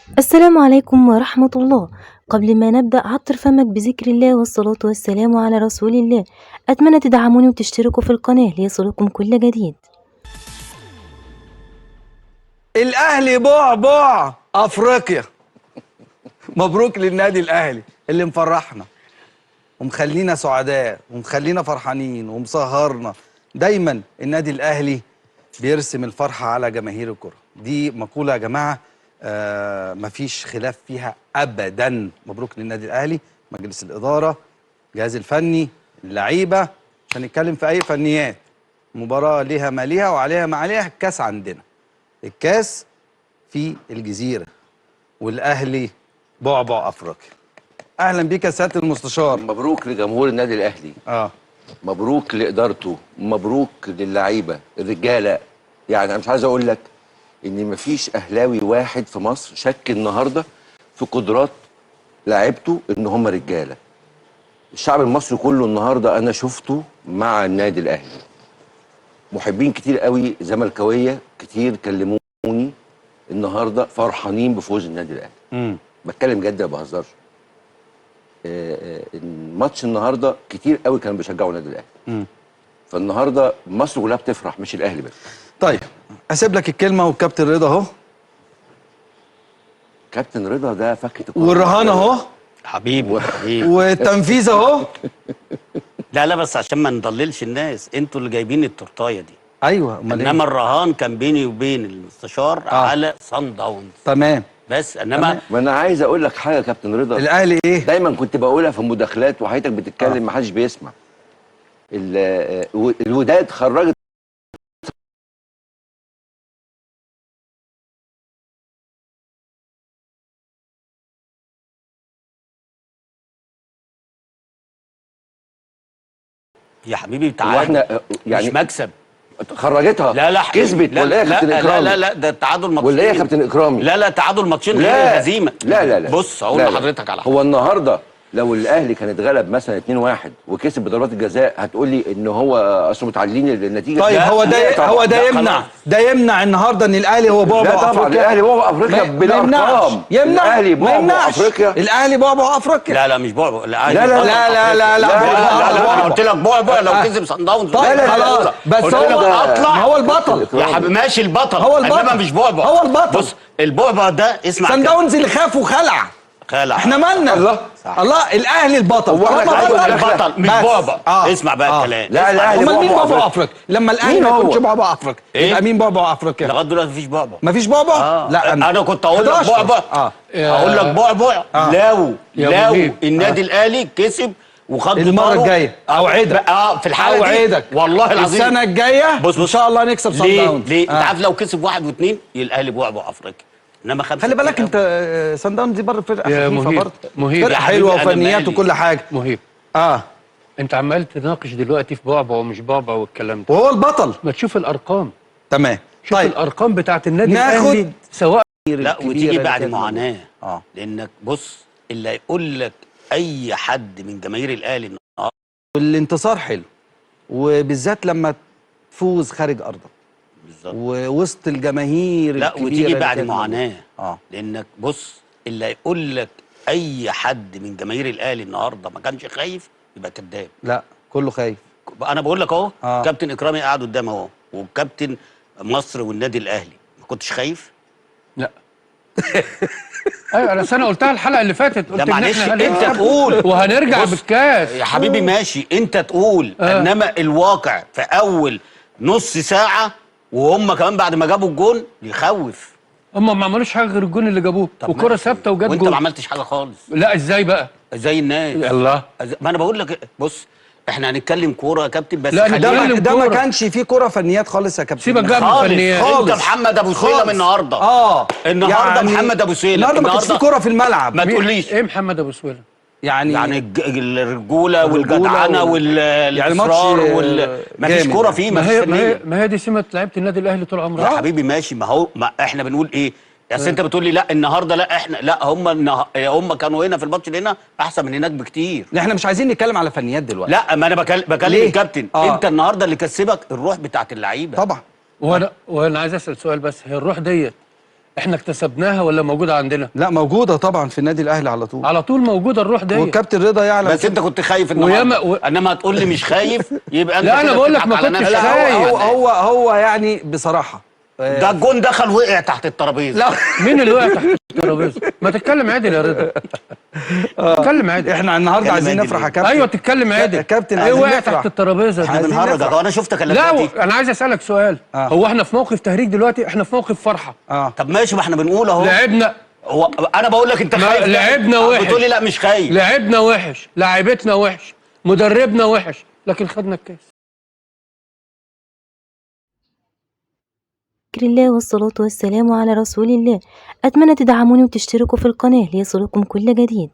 السلام عليكم ورحمة الله. قبل ما نبدأ عطر فمك بذكر الله والصلاة والسلام على رسول الله. أتمنى تدعموني وتشتركوا في القناة ليصلكم كل جديد. الاهلي بعبع افريقيا. مبروك للنادي الاهلي اللي مفرحنا ومخلينا سعداء ومخلينا فرحانين ومسهرنا. دايما النادي الاهلي بيرسم الفرحه على جماهير الكره. دي مقوله يا جماعه مفيش خلاف فيها ابدا. مبروك للنادي الاهلي، مجلس الاداره، الجهاز الفني، اللعيبه. مش هنتكلم في اي فنيات. مباراه ليها ما ليها وعليها ما عليها. الكاس عندنا، الكاس في الجزيرة، والأهلي بعبع أفريقيا. أهلا بيك يا سيادة المستشار. مبروك لجمهور النادي الاهلي، مبروك لادارته، مبروك للعيبه الرجاله. يعني انا مش عايز اقول لك ان مفيش اهلاوي واحد في مصر شك النهارده في قدرات لاعيبته ان هم رجاله. الشعب المصري كله النهارده انا شفته مع النادي الاهلي. محبين كتير قوي زملكاويه كتير كلموني النهارده فرحانين بفوز النادي الاهلي. بتكلم جد ما بهزرش. الماتش النهارده كتير قوي كانوا بيشجعوا النادي الاهلي. فالنهارده مصر كلها بتفرح مش الاهلي بس. طيب اسيب لك الكلمه والكابتن رضا اهو. كابتن رضا ده فكه والرهان اهو حبيبي والتنفيذ اهو. لا لا، بس عشان ما نضللش الناس، انتوا اللي جايبين التورتايه دي. ايوه، امال ايه؟ انما الرهان كان بيني وبين المستشار على صن داونز. تمام. بس انما ما انا عايز اقول لك حاجه يا كابتن رضا. الاهلي ايه؟ دايما كنت بقولها في مداخلات وحياتك بتتكلم ما حدش بيسمع. الوداد خرجت يا حبيبي تعادل، واحنا يعني مش مكسب. خرجتها. لا لا كسبت لا ولا ايه يا كابتن اكرامي؟ لا ده التعادل ماتشين. ولا ايه يا كابتن اكرامي؟ لا تعادل ماتشين غير لا الهزيمه. لا بص هقول لحضرتك على حاجه. هو النهارده لو الاهلي كان اتغلب مثلا 2-1 وكسب بضربات الجزاء هتقول لي ان هو اصله متعادلين النتيجه. طيب هو ده يمنع النهارده ان الاهلي هو بعبع لا طبعا افريقيا. الاهلي بعبع افريقيا بالارقام. الاهلي بعبع افريقيا. الاهلي بعبع افريقيا. لا مش بعبع. لا انا قلت لك بعبع لو كسب صن داونز. طيب خلاص، بس هو اطلع. ما هو البطل يا حبيبي ماشي، البطل هو البطل، انما مش بعبع. هو البطل. بص البعبع ده اسمع صن داونز اللي خاف وخلع. احنا مالنا؟ الله الاهلي البطل. هو البطل مش بعبع. اسمع بقى الكلام. لا الاهلي امال مين بعبع بعبع افريقيا؟ لما الاهلي ما يكونش بعبع افريقيا يبقى مين بعبع افريقيا؟ لغايه دلوقتي مفيش بعبع. مفيش بعبع؟ لا انا كنت هقول لك بعبع. هقول لك بعبع لو النادي الاهلي كسب وخد المره الجايه. اوعدك في الحاله دي والله العظيم السنه الجايه ان شاء الله نكسب صن داونز. ليه؟ انت عارف لو كسب 1 و2 الاهلي بعبع افريقيا. انما خلي بالك انت صن داونز دي برضه فرقه خفيفه برضه. مهيب فرقه حلوه وفنيات وكل حاجه. مهيب. انت عمال تناقش دلوقتي في بعبع ومش بعبع والكلام ده، وهو البطل. ما تشوف الارقام. تمام. شوف طيب. الارقام بتاعت النادي الاهلي سواء لا وتيجي بعد معاناه. لانك بص اللي هيقول لك اي حد من جماهير الاهلي الانتصار حلو، وبالذات لما تفوز خارج ارضك بالظبط ووسط الجماهير لا الكبيره. وتيجي بعد معاناه. لانك بص اللي هيقول لك اي حد من جماهير الاهلي النهارده ما كانش خايف يبقى كذاب. لا كله خايف. انا بقول لك اهو. كابتن اكرامي قاعد قدام اهو، وكابتن مصر والنادي الاهلي، ما كنتش خايف؟ لا ايوه انا قلتها الحلقه اللي فاتت، قلت معلش انت تقول وهنرجع بالكاس يا حبيبي. ماشي انت تقول انما الواقع في اول نص ساعه وهم كمان بعد ما جابوا الجون يخوف. هم ما عملوش حاجه غير الجون اللي جابوه وكره ثابته وجت جون وانت ما عملتش حاجه خالص. لا ازاي بقى؟ زي الناس. الله ما انا بقول لك بص احنا هنتكلم كوره يا كابتن بس لا ده ما كانش فيه كوره فنيات خالص يا كابتن. سيبك بقى من الفنيات. انت محمد ابو سويلم النهارده النهارده يعني محمد ابو سويلم النهارده ما كانش فيه كوره في الملعب. ما تقوليش ايه محمد ابو سويلم يعني الرجوله والجدعنه والاصرار ما فيش كوره فيه. ما هي دي سمه لعيبه النادي الاهلي طول عمرها يا حبيبي ماشي. ما احنا بنقول ايه؟ اصل انت بتقول لي لا النهارده لا احنا لا هم كانوا هنا في الماتش اللي هنا احسن من هناك بكتير. احنا مش عايزين نتكلم على فنيات دلوقتي. لا ما انا بكلم الكابتن. انت النهارده اللي كسبك الروح بتاعت اللعيبه طبعا. وانا عايز اسال سؤال بس، هي الروح ديت احنا اكتسبناها ولا موجوده عندنا؟ لا موجوده طبعا في النادي الاهلي على طول، على طول موجوده الروح دي. والكابتن رضا يعلم بس انت كنت خايف وياما النهارده، انما هتقول لي مش خايف يبقى انت لا، أنا كده بقول لك بتضحك ما على كنتش نفسك. خايف. هو يعني بصراحه ده الجون دخل وقع تحت الترابيزه. لا مين اللي وقع تحت الترابيزه؟ ما تتكلم عادل يا رضا. تتكلم عادل. احنا النهارده اتكلم عايزين عادل نفرح يا إيه؟ كابتن. ايوه تتكلم عادل. يا كابتن ايه عايزين وقع نفرح. تحت الترابيزه احنا دي؟ عايزين بنهرج نفرح. انا شفتك لا دلوقتي. انا عايز اسالك سؤال. هو احنا في موقف تهريج دلوقتي؟ احنا في موقف فرحه. طب ماشي، ما احنا بنقول اهو. لعبنا هو انا بقول لك انت خايف، لعبنا وحش. بتقول لي لا مش خايف. لعبنا وحش، لاعيبتنا وحش، مدربنا وحش، لكن خدنا الكاس. ذكر الله والصلاة والسلام على رسول الله. أتمنى تدعموني وتشتركوا في القناة ليصلكم كل جديد.